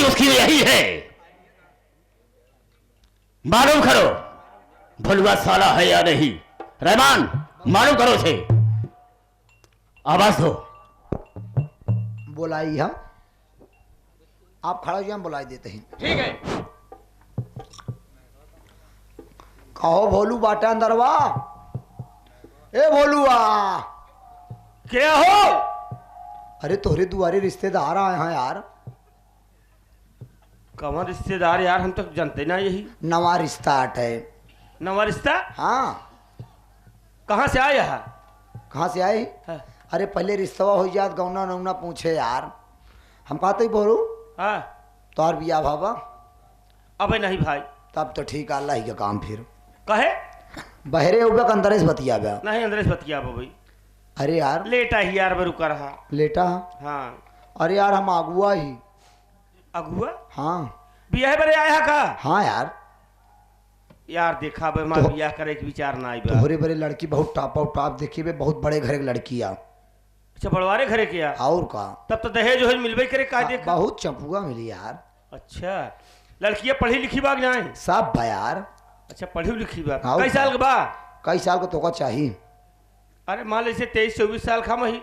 कहानी उसकी यही है। मालूम करो भलुआ साला है या नहीं। रहमान मालूम करो उसे। आवाज दो। बुलाई हम, आप खड़ा हो, हम बुलाई देते हैं। ठीक है। कहो भोलू बाटा अंदरवा। ए भोलुआ, क्या हो? अरे तोहरे दुआरे रिश्तेदार आए हैं यार। कौन रिश्तेदार यार, हम तो जानते ना। यही नवा रिश्ता है। नवा रिश्ता? हाँ। कहाँ से आया है? कहाँ से आए? हाँ। अरे पहले रिश्तवा हो जात, गौना नौना पूछे यार। हम कहते ही बोलू हाँ। तोहर बिया बाबा। अबे नहीं भाई। तब तो ठीक है, अल्लाह ही का काम। फिर कहे बहरे उबे का अंदर से बतिया बया। नहीं अंदर से बतिया भाई। अरे यार लेटा ही यार मैं रुका रहा। लेटा? हाँ। अरे यार हम अगुआ ही। अगुआ? हाँ। बियाह बरे आया है का? हाँ यार। यार देखा बे मां बियाह करे के विचार ना आई बा। तोहरे बड़े लड़की बहुत टॉप देखी बे, बहुत बड़े घर की लड़की आ। अच्छा बड़वारे घरे किया? और का? तब तो दहेज वहेज मिलबे करे का? देखा बहुत चंपुआ मिली यार। अच्छा लड़कियां पढ़ी लिखी बाग जाए? सब बा यार। अच्छा पढ़ी लिखी बा। और कई साल के बा? कई साल को तोका चाहिए? अरे मान लीजिए 23-24 साल का मही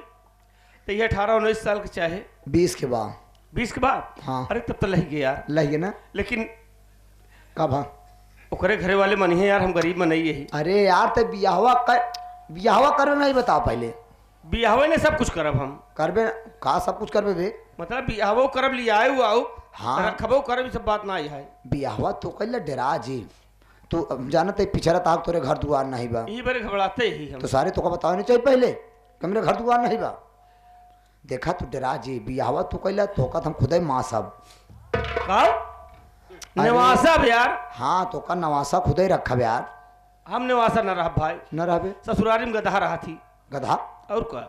तो ये 18-19 साल के चाहे। 20 के बाद? 20 के बाद? हाँ। अरे तब तो लही गया यार। लगे ना? लेकिन कब? हाँ ओकरे घरे वाले मन है यार, हम गरीब मन नहीं यही। अरे यार तो बियाहवा करबे नहीं बताओ पहले। बियाहवे ने सब कुछ करब हम। करबे का? सब कुछ करबे बे? मतलब बियाहवो करब, लिया आऊ आऊ। हाँ। रखबो करब, ये सब बात ना आई है। बियाहवा तो कहले डरा जी। तू जानते पिछड़ा ताक तोरे घर दुआर नहीं बा। यही बारे घबराते ही हम। तो सारे तो बताओ नहीं चाहिए पहले कि मेरे घर दुआर नहीं बा। देखा तू डरा जी। बियाहवा तू कहला तो का हम खुद ही माँ सब का नवासा यार। हाँ तो का नवासा खुद ही रखा यार। हम नवासा न रहा भाई। न रहे ससुरारी में गधा रहा थी। गधा? और का?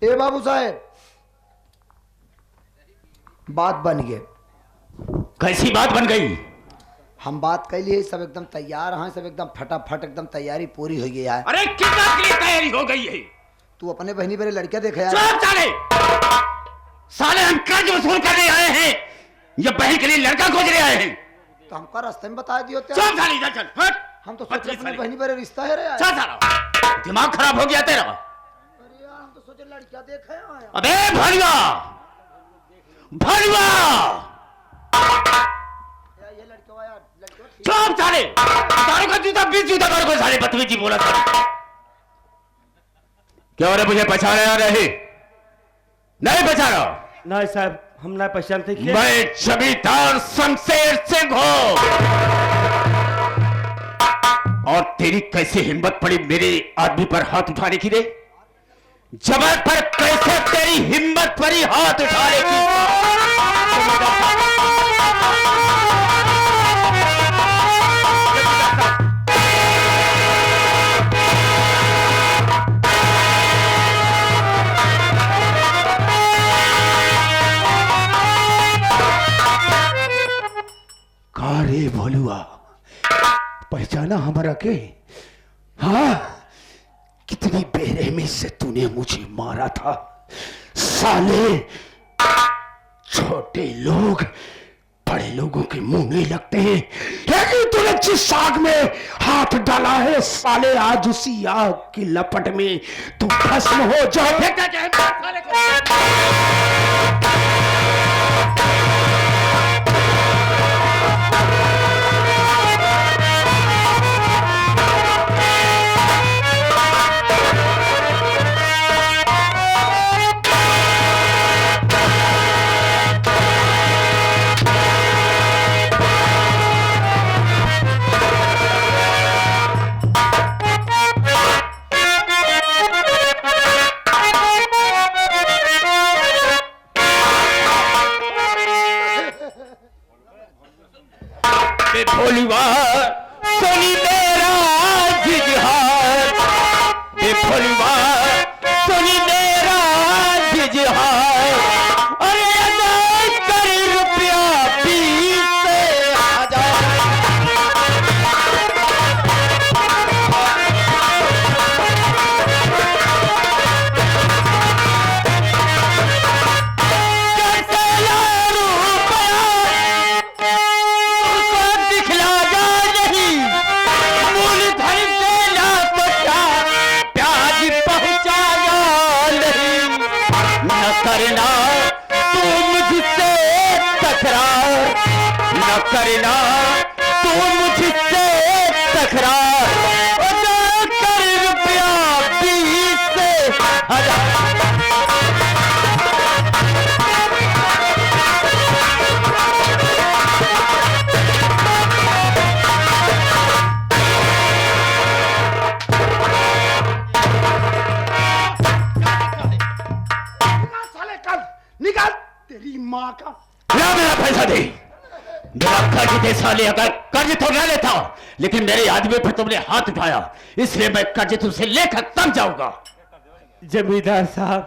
ए बाबू साहेब बात बन गए। कैसी बात बन गई? हम बात कर लिए, सब एकदम तैयार हैं, सब एकदम फटाफट एकदम तैयारी पूरी हो गई है। अरे कितना के लिए तैयारी हो गई है? तू अपने बहनी बड़े लड़कियां देखे यार। चुप साले। साले हम कर्ज वसूल करने आए हैं या बहन के लिए लड़का खोज रहे आए हैं? तो हमका रास्ते में बता दियो। चुप साले, इधर चल। हट। हम तो सोच रहे अपने बहनी बड़े रिश्ता है रे यार। चल साला, दिमाग खराब हो गया तेरा। अरे यार हम तो सोचे लड़कियां देखे आए। अबे भलुआ भलुआ, ये लड़कियां यार, लड़कियां चुप साले। दारू का जूता 20 जूता मारो को साले, बदतमीजी बोला था। क्या हो रहा? मुझे पहचाना नहीं? नहीं पहचाना? नहीं साहब हम ना पहचानते। मैं जमींदार शमशेर सिंह हूं। और तेरी कैसे हिम्मत पड़ी मेरे आदमी पर हाथ उठाने की? रे जबर पर कैसे तेरी हिम्मत पड़ी हाथ उठाने की? रे भोलुआ पहचाना हमारा के? हाँ कितनी बेरहमी से तूने मुझे मारा था साले। छोटे लोग बड़े लोगों के मुंह नहीं लगते हैं, लेकिन तूने जिस आग में हाथ डाला है साले, आज उसी आग की लपट में तू भस्म हो जा। करना तू मुझसे तकरार, ना कर रुपया 20 से 1000। साले कर निकाल तेरी माँ का। ला मेरा पैसा दे, मेरा कर्ज दे साले। अगर कर्ज तो न लेता, लेकिन मेरे आदमी पर तुमने हाथ उठाया, इसलिए मैं कर्ज तुमसे लेकर तब जाऊंगा। जमींदार साहब,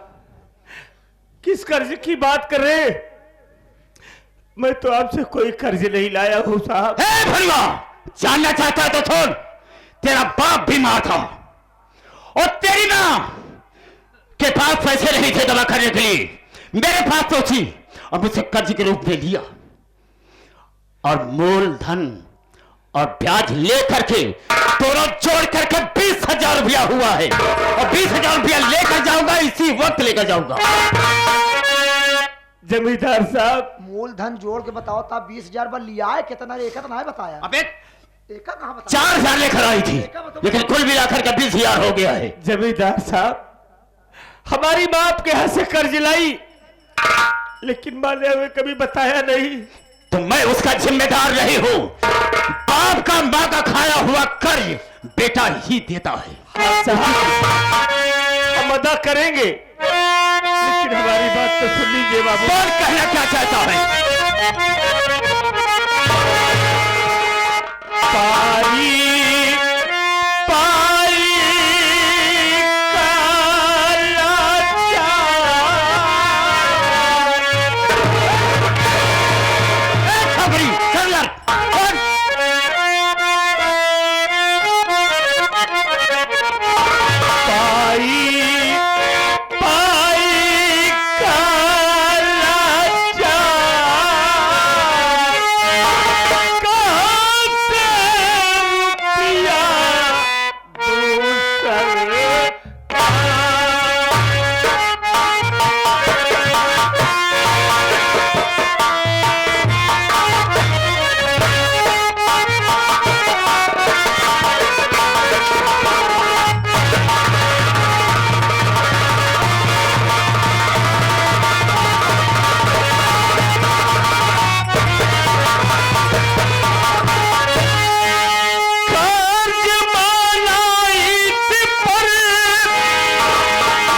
किस कर्ज की बात कर रहे हैं? मैं तो आपसे कोई कर्ज नहीं लाया हूं साहब। ए भलवा, जानना चाहता है तो सुन, तेरा बाप बीमार था और तेरी मां के पास पैसे नहीं थे दवा करने के लिए, मेरे पास तो थी और मुझसे कर्ज के रूप में लिया और मूलधन और ब्याज लेकर के दोनों जोड़ करके 20,000 रुपया हुआ है और 20,000 रुपया लेकर जाऊंगा, इसी वक्त लेकर जाऊंगा। जमींदार साहब, मूलधन जोड़ के बताओ तब 20,000 बार लिया है कितना? एक तो नहीं बताया। अबे एक कहाँ बताया? 4,000 लेकर आई थी, लेकिन कुल मिलाकर के 20,000 हो गया है। जमींदार साहब, हमारी मां आपके हाथ से कर्ज लाई, लेकिन मां ने हमें कभी बताया नहीं। तो मैं उसका जिम्मेदार नहीं हूं। बाप का मां का खाया हुआ कर्ज बेटा ही देता है। हाँ साहब, हम अदा करेंगे, लेकिन हमारी बात तो सुन लीजिए बाबू। बोल, कहना क्या चाहता है? पारी पारी काला खबरी चल यार, पाई पाई काला कहाँ से रुपया दूसर कर्ज मानाई थी पर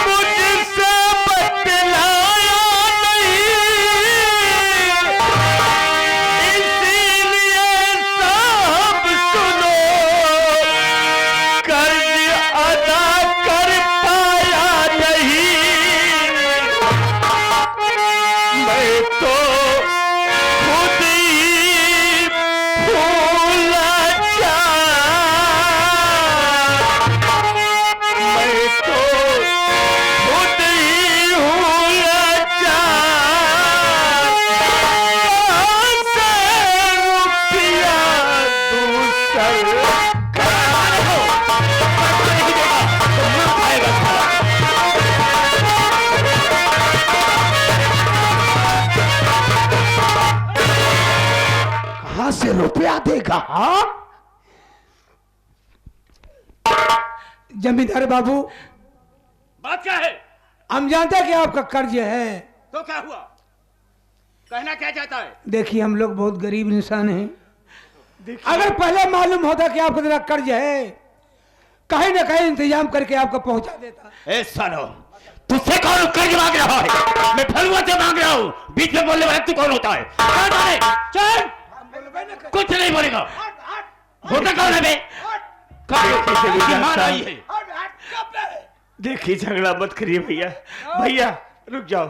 मुझसे बतलाया नहीं, इसीलिए सब सुनो, कर्ज अदा कर पाया नहीं। मैं तो खुद ही भूला जा, मैं तो खुद ही भूला जा, कहाँ से रुपया दूसर कहां से रुपया देगा? हाँ जमींदार बाबू, बात क्या है? हम जानते हैं कि आपका कर्ज है। तो क्या हुआ? कहना क्या चाहता है? देखिए, हम लोग बहुत गरीब इंसान हैं। अगर पहले मालूम होता कि आपको इतना कर्ज है, कहीं ना कहीं इंतजाम करके आपको पहुंचा देता। ए सालो, तुझसे कौन कर्ज मांग रहा है? मैं फलुआ से मांग रहा हूँ। बीच में बोलने वाला तू कौन होता है? चल, कुछ नहीं बोलेगा। होता कौन है बे? मार आई है। देखिए, झगड़ा मत करिए भैया। भैया रुक जाओ,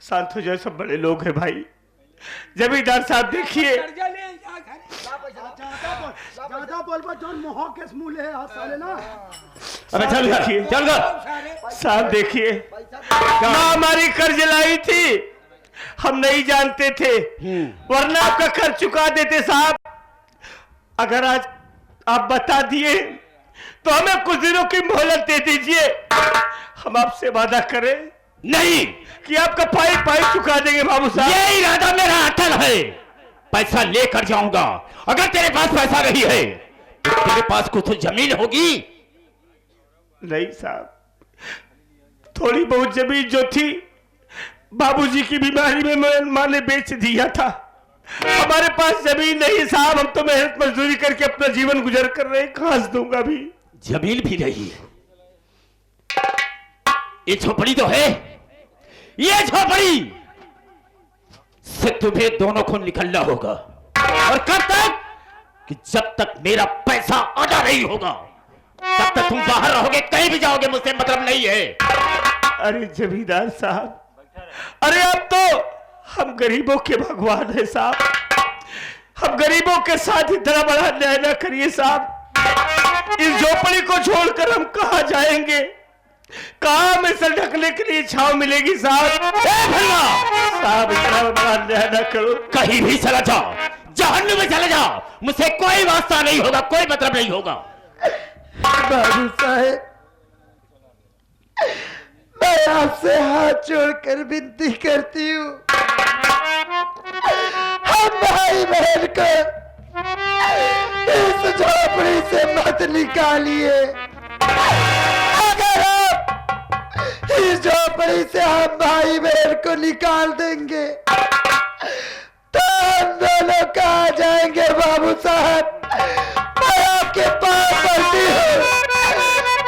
शांत हो जाओ, सब बड़े लोग हैं भाई। जमींदार साहब देखिए, ज्यादा बोल जोन मोह के स्मूल है साले ना। अबे चल घर, देखिए चल घर। साहब देखिए, माँ हमारी कर्ज लाई थी, हम नहीं जानते थे, वरना आपका कर्ज चुका देते साहब। अगर आज आप बता दिए तो हमें कुछ दिनों की मोहलत दे दीजिए। हम आपसे वादा करें नहीं, कि आपका पाई पाई चुका देंगे बाबू साहब। ये इरादा मेरा अटल है। पैसा लेकर जाऊंगा। अगर तेरे पास पैसा नहीं है तो तेरे पास कुछ तो जमीन होगी। नहीं साहब, थोड़ी बहुत जमीन जो थी बाबूजी की बीमारी में मां ने बेच दिया था। हमारे पास जमीन नहीं साहब, हम तो मेहनत मजदूरी करके अपना जीवन गुजर कर रहे हैं, कहां से दूंगा भी। जमीन भी नहीं, ये झोपड़ी तो है। ये झोपड़ी से तुम्हें दोनों को निकलना होगा, और कब तक कि जब तक मेरा पैसा अदा नहीं होगा तब तक तुम बाहर रहोगे, कहीं भी जाओगे, मुझसे मतलब नहीं है। अरे जमींदार साहब, अरे अब तो हम गरीबों के भगवान है साहब, हम गरीबों के साथ इतना बड़ा न्याय न करिए साहब। इस झोपड़ी को छोड़कर हम कहां जाएंगे, कहां में से ढकने के लिए छांव मिलेगी साहब। साहब इतना बड़ा न्याय न करो। कहीं भी चला जाओ, जहन्नुम में चले जाओ, मुझसे कोई वास्ता नहीं होगा, कोई मतलब नहीं होगा। बाबू साहेब, मैं आपसे हाथ जोड़कर विनती करती हूँ, हम भाई बहन को इस झोपड़ी से मत निकालिए। अगर आप इस झोपड़ी से हम भाई बहन को निकाल देंगे तो हम दोनों कहाँ जाएंगे। बाबू साहब, मैं आपके पास पड़ती हूँ,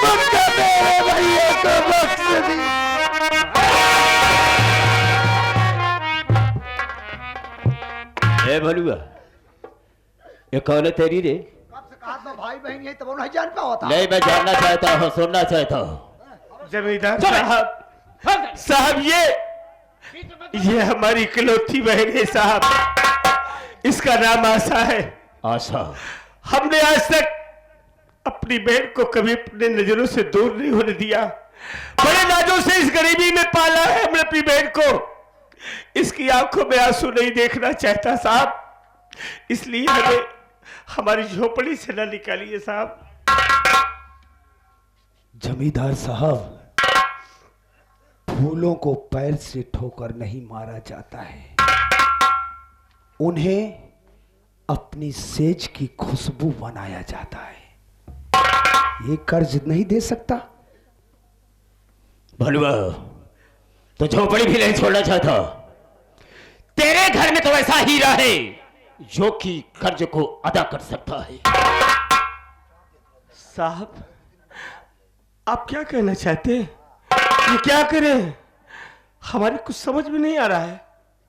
मुझको मेरे भैया को बख्श दी। ए भलुआ, ये कौन है तेरी रे? कब से कहा था भाई बहन, यही तब नहीं जान पाया था। नहीं, मैं जानना चाहता हूँ, सुनना चाहता हूँ। जमींदार साहब, ये हमारी इकलौती बहन है साहब, इसका नाम आशा है। आशा? हमने आज तक अपनी बहन को कभी अपने नजरों से दूर नहीं होने दिया, बड़े नाजों से इस गरीबी में पाला है हमने अपनी बहन को। इसकी आंखों में आंसू नहीं देखना चाहता साहब, इसलिए हमें हमारी झोपड़ी से न निकालिए साहब। जमींदार साहब, फूलों को पैर से ठोकर नहीं मारा जाता है, उन्हें अपनी सेज की खुशबू बनाया जाता है। ये कर्ज नहीं दे सकता। भलुआ, तो झोपड़ी भी नहीं छोड़ना चाहता। तेरे घर में तो ऐसा हीरा है जो कि कर्ज को अदा कर सकता है। साहब, आप क्या कहना चाहते हैं? ये क्या करें, हमारी कुछ समझ में नहीं आ रहा है।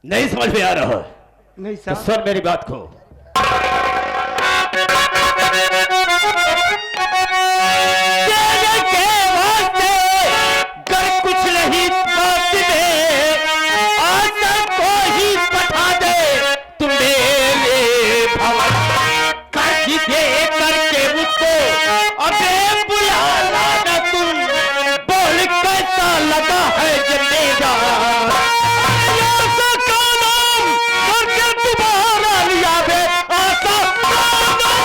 नहीं समझ में आ रहा है? नहीं तो साहब, सुन मेरी बात को। तेरे के वास्ते कर कुछ नहीं बात दे, आशा को ही पठा दे तुम मेरे भवन। कर्ज दे करके मुझको अबे बुलाना न तुम, बोल कैसा लगा है जमेदार। आशा का नाम करके तुम्हारा लिया बे, आशा का नाम।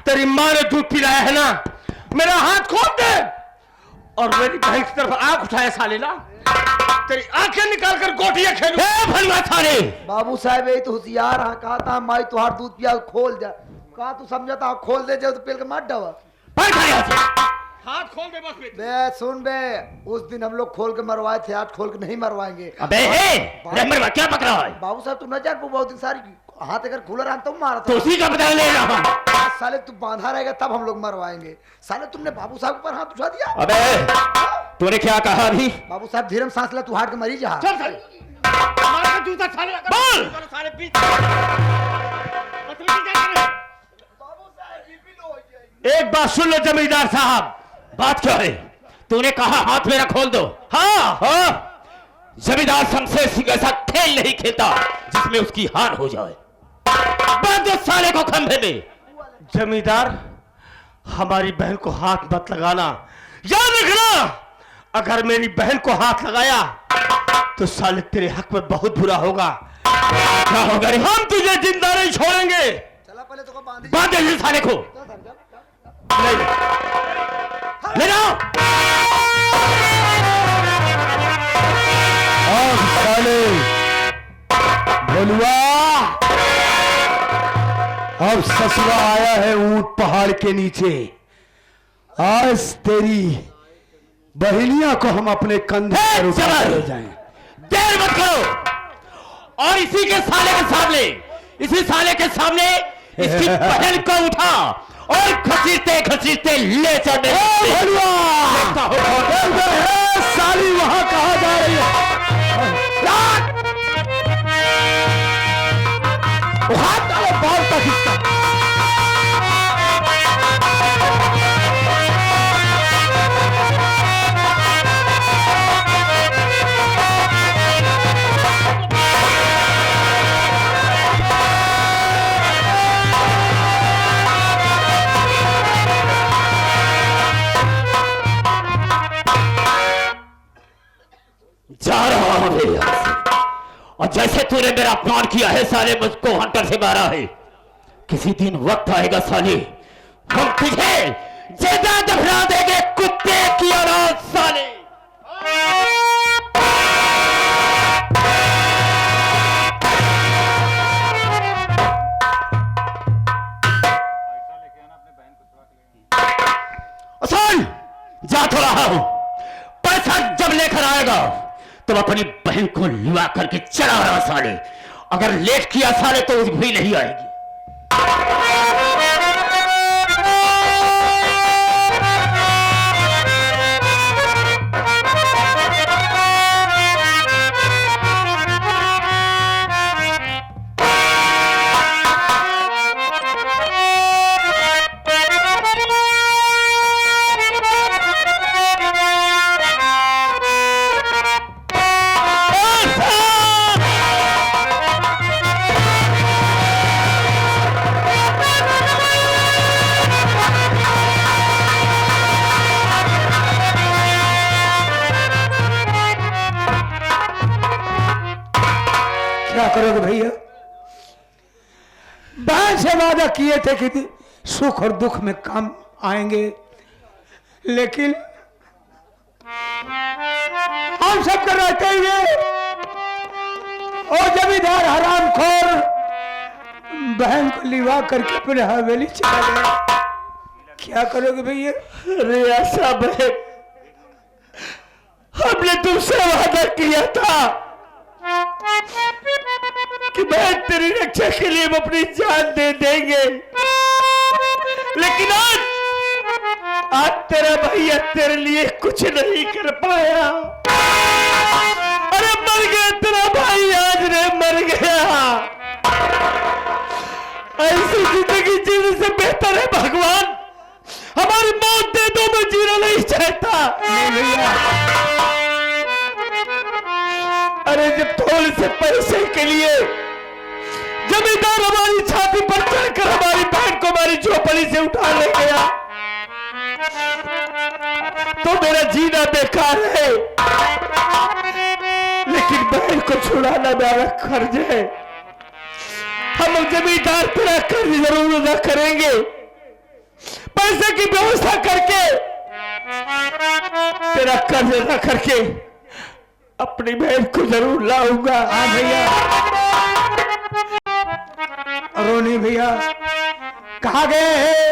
तेरी माँ ने दूध पिलाया है ना, मेरा हाथ खोल दे। और मेरी बहन की तरफ आंख उठाया साले ना, तेरी आंखें निकाल कर गोटियां खेलूं। भलवा थारे बाबू साहब, यही तो होशियार हाँ, कहा था माई तुहार दूध पिया खोल जा, कहा तू समझा था खोल दे, जब तो पेल के मार डावा। हाथ खोल दे बस बेटे। बे सुन बे, उस दिन हम लोग खोल के मरवाए थे, आज खोल के नहीं मरवाएंगे। अबे रे मरवा क्या पक रहा है? बाबू साहब तू न जान पो, बहुत दिन सारी हाथ अगर खुला रहा तो मारा तो उसी का बदला ले रहा हूं। साले तू बांधा रहेगा तब हम लोग मरवाएंगे। साले तुमने बाबू साहब पर हाथ उठा दिया। अबे तूने क्या कहा अभी? बाबू साहब धीरम सांस ले, तू हाट के मरी जा। चल चल मार का जूता साले बोल। साले पीछे बदतमीजी क्या कर रहे? एक बात सुन लो जमींदार साहब, बात क्या है? तूने कहा हाथ मेरा खोल दो। हाँ, जमींदार शमशेर सिंह ऐसा खेल नहीं खेलता जिसमें उसकी हार हो जाए। बांध दो साले को खंभे में। जमींदार, हमारी बहन को हाथ मत लगाना, याद रखना। अगर मेरी बहन को हाथ लगाया तो साले तेरे हक में बहुत बुरा होगा। क्या होगा रे? हम तुझे जिंदा नहीं छोड़ेंगे। चला पहले तो बांध बांध दे इस साले को। ले जाओ। साले भोलुआ, अब ससुरा आया है ऊंट पहाड़ के नीचे। आज तेरी बहेलियां को हम अपने कंधे पर उठा ले जाएं। देर मत करो। और इसी के सामने इसकी बहन को उठा और घसीटते घसीटते ले चले। साली वहां कहा जा रही है? उखाड़ डालो बाल तक इसका। जा रहा हूं मैं यहां से। और जैसे तूने मेरा अपमान किया है साले, मुझको हंटर से मारा है, किसी दिन वक्त आएगा साले, हम तुझे जिंदा दफना देंगे कुत्ते की औलाद साले। असल जा तो रहा हूं, पैसा जब लेकर आएगा तुम अपनी बहन को लिवा करके चला रहा साले। अगर लेट किया साले तो भी नहीं आएगी। क्या करोगे भैया? बहन से वादा किए थे कि सुख और दुख में काम आएंगे, लेकिन हम सब कर रहते हुए और जमींदार हरामखोर बहन को लिवा करके अपने हवेली चला गया। क्या करोगे भैया? अरे ऐसा बहन, हमने तुमसे वादा किया था कि बहन तेरी रक्षा के लिए हम अपनी जान दे देंगे, लेकिन आज तेरा भैया तेरे लिए कुछ नहीं कर पाया। अरे मर गया तेरा भाई, आज रे मर गया। ऐसी जिंदगी जीने से बेहतर है भगवान हमारी मौत दे दो, मैं जीना नहीं चाहता। अरे जब थोड़े से पैसे के लिए जमींदार हमारी छाती पर चढ़कर हमारी बहन को हमारी झोपड़ी से उठा ले गया तो मेरा जीना बेकार है, लेकिन बहन को छुड़ाना मेरा कर्ज है। हम जमींदार तेरा कर्ज जरूर अदा करेंगे, पैसे की व्यवस्था करके तेरा कर्ज अदा करके अपनी बहन को जरूर लाऊंगा। हाँ भैया। रोनी भैया कहाँ गए हैं?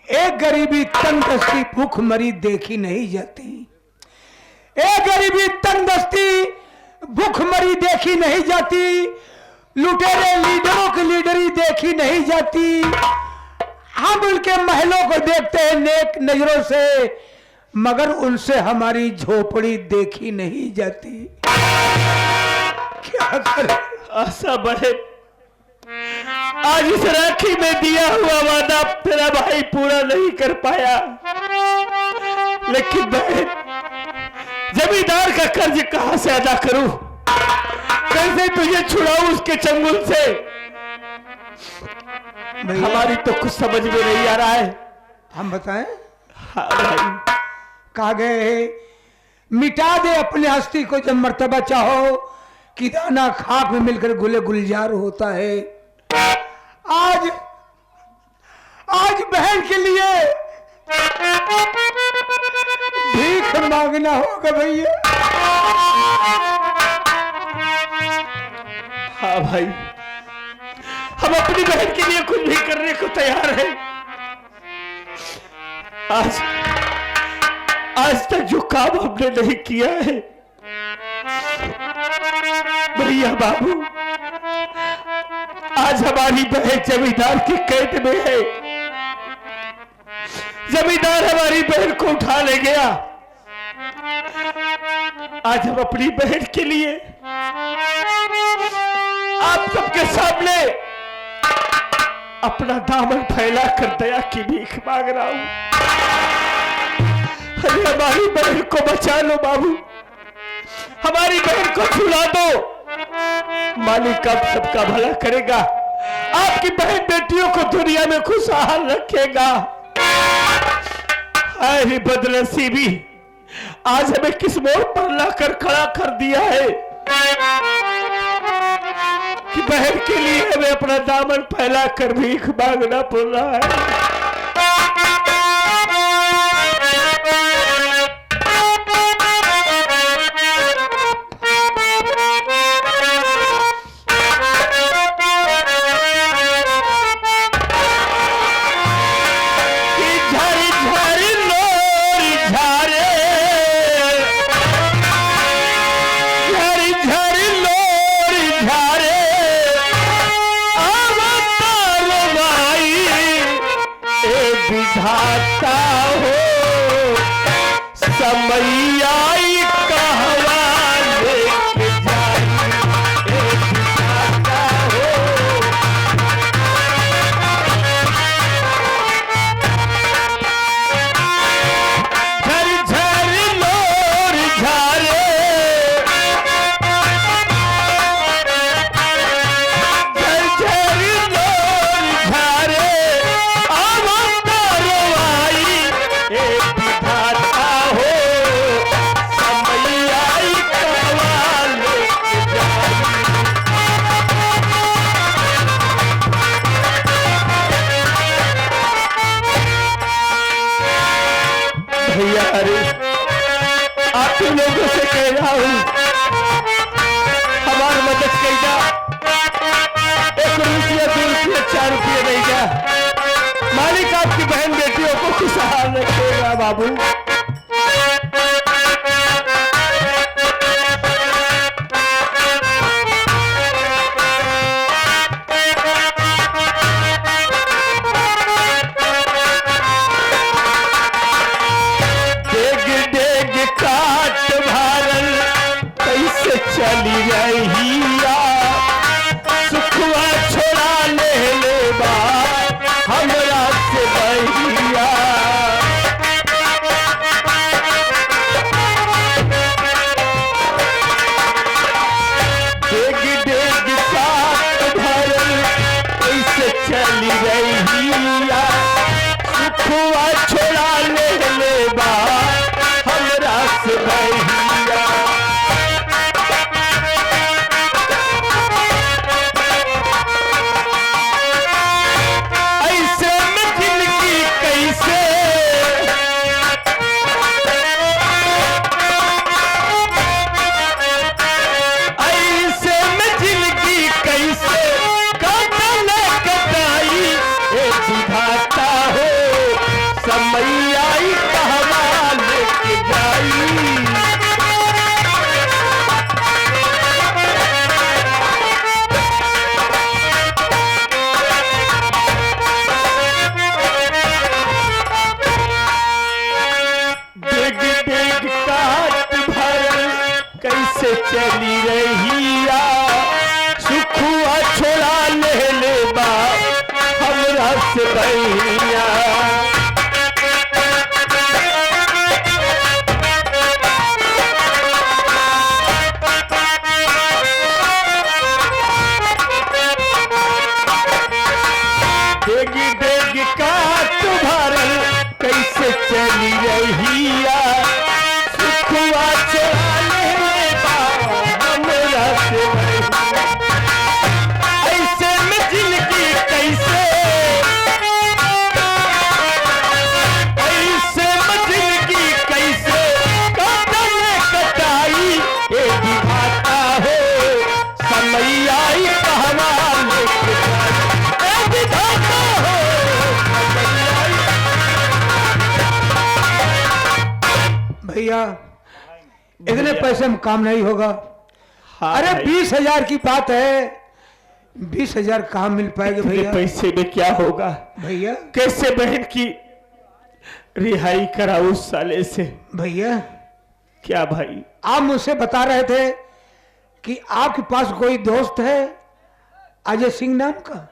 एक गरीबी तंगदस्ती भूखमरी देखी नहीं जाती। एक गरीबी तंगदस्ती भूखमरी देखी नहीं जाती। लुटेरे लीडरों की लीडरी देखी नहीं जाती। हम उनके महलों को देखते हैं नेक नजरों से, मगर उनसे हमारी झोपड़ी देखी नहीं जाती। क्या करें? आशा बहन, आज इस राखी में दिया हुआ वादा तेरा भाई पूरा नहीं कर पाया, लेकिन बहन जमींदार का कर्ज कहां से अदा करूं? कैसे तुझे छुड़ाऊं उसके चंगुल से? हमारी तो कुछ समझ में नहीं आ रहा है। हम बताएं? हाँ भाई। कहा गए मिटा दे अपनी हस्ती को जब मर्तबा चाहो, कि दाना खाक में मिलकर गुले गुलजार होता है। आज बहन के लिए भीख मांगना होगा भैया। हाँ भाई, हम अपनी बहन के लिए कुछ भी करने को तैयार हैं। आज तक जो काम हमने नहीं किया है भैया बाबू, आज हमारी बहन जमींदार की कैद में है। जमींदार हमारी बहन को उठा ले गया। आज हम अपनी बहन के लिए आप सबके सामने अपना दामन फैला कर दया की भीख मांग रहा हूं। अरे हमारी बहन को बचा लो बाबू, हमारी बहन को छुड़ा दो। मालिक आप सबका भला करेगा, आपकी बहन बेटियों को दुनिया में खुशहाल रखेगा। अरे बदनसीबी, आज हमें किस मोड़ पर लाकर खड़ा कर दिया है कि बहन के लिए हमें अपना दामन फैला कर भीख मांगना पड़ रहा है। विधाता हो समैया कहवा लेके जाई, विधाता हो। झर झर लोर झारे, झर झर लोर झारे, विधाता हो समैया कहवा लेके जाई। भैया अरे आप ही लोगों से कह रहा हूं, हमारी मदद कर जा। 1 रुपया 2 रुपया 4 रुपया नहीं जा, मालिक आपकी बहन बेटियों को खुशहाल रखेगा बाबू। डेग डेग काट भारल कैसे चली रहिया, सुखवा छोड़ा ले बा हमरा से बहिया। से बढ़िया। देगी देगी का तुम्हारल कैसे चली रहिया, सुखुआ चलाने बाबा हमरा से बढ़िया। ऐसे में जिंदगी कैसे, ऐसे में जिंदगी कैसे कटने कटाई, एक विधाता हो समय आई कहवा लेके जाई, एक विधाता हो समय आई। भैया इतने पैसे में काम नहीं होगा। हाँ अरे भाई, 20,000 की बात है, 20,000 कहाँ मिल पाएगा इतने भैया? पैसे में क्या होगा? भैया कैसे बहन की रिहाई कराऊं उस साले से? भैया क्या भाई? आप मुझसे बता रहे थे कि आपके पास कोई दोस्त है अजय सिंह नाम का।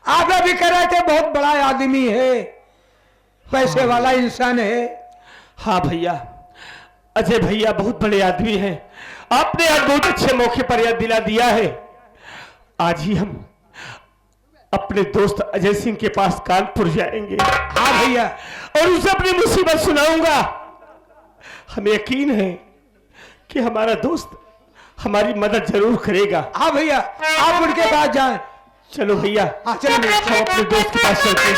आप अभी कह रहे थे बहुत बड़ा आदमी है, पैसे वाला इंसान है। हाँ भैया, अजय भैया बहुत बड़े आदमी हैं। आपने आज बहुत अच्छे मौके पर याद दिला दिया है। आज ही हम अपने दोस्त अजय सिंह के पास कानपुर जाएंगे। हाँ भैया, और उसे अपनी मुसीबत सुनाऊंगा। हमें यकीन है कि हमारा दोस्त हमारी मदद जरूर करेगा। हाँ भैया, आप उनके पास जाएं। चलो भैया, हाँ चलो हम अपने दोस्त के पास चलते हैं।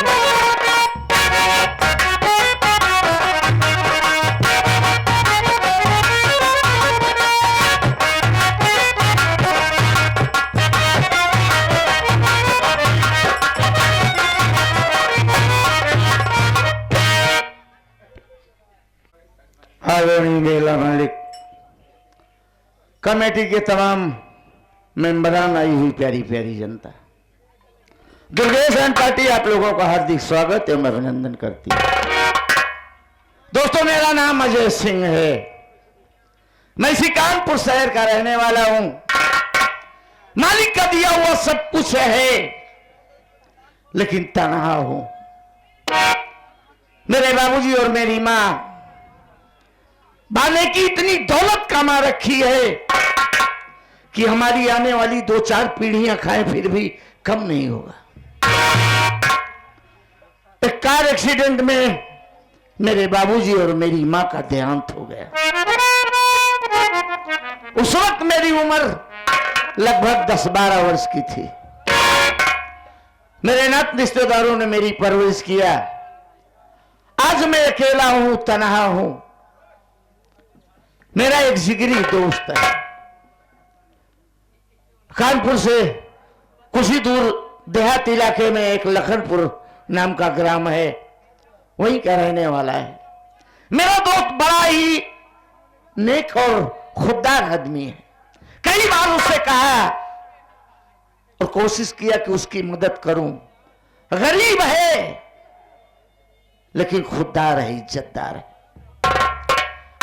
आदरणीय मेला मालिक, कमेटी के तमाम मेंबरान, आई हुई प्यारी प्यारी जनता, दुर्गेश एंड पार्टी आप लोगों का हार्दिक स्वागत एवं अभिनंदन करती है। दोस्तों, मेरा नाम अजय सिंह है। मैं इसी कानपुर शहर का रहने वाला हूं। मालिक का दिया हुआ सब कुछ है, लेकिन तनहा हूं। मेरे बाबूजी और मेरी मां बाने की इतनी दौलत कमा रखी है कि हमारी आने वाली 2-4 पीढ़ियां खाएं फिर भी कम नहीं होगा। एक कार एक्सीडेंट में मेरे बाबूजी और मेरी मां का देहांत हो गया। उस वक्त मेरी उम्र लगभग 10-12 वर्ष की थी। मेरे नात रिश्तेदारों ने मेरी परवरिश किया। आज मैं अकेला हूं, तनहा हूं। मेरा एक जिगरी दोस्त है, कानपुर से कुछ ही दूर देहात इलाके में एक लखनपुर नाम का ग्राम है, वहीं का रहने वाला है। मेरा दोस्त बड़ा ही नेक और खुददार आदमी है। कई बार उससे कहा और कोशिश किया कि उसकी मदद करूं। गरीब है लेकिन खुददार है, इज्जतदार है।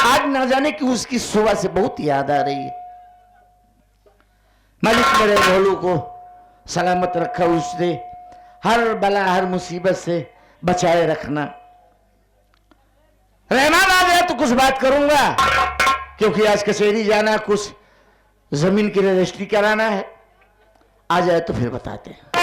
आज ना जाने कि उसकी सुबह से बहुत याद आ रही है। मालिक मेरे भोलू को सलामत रखा, उसने हर बला हर मुसीबत से बचाए रखना। रहमान आ जाए तो कुछ बात करूंगा, क्योंकि आज कचहरी जाना, कुछ जमीन की रजिस्ट्री कराना है। आ जाए तो फिर बताते हैं।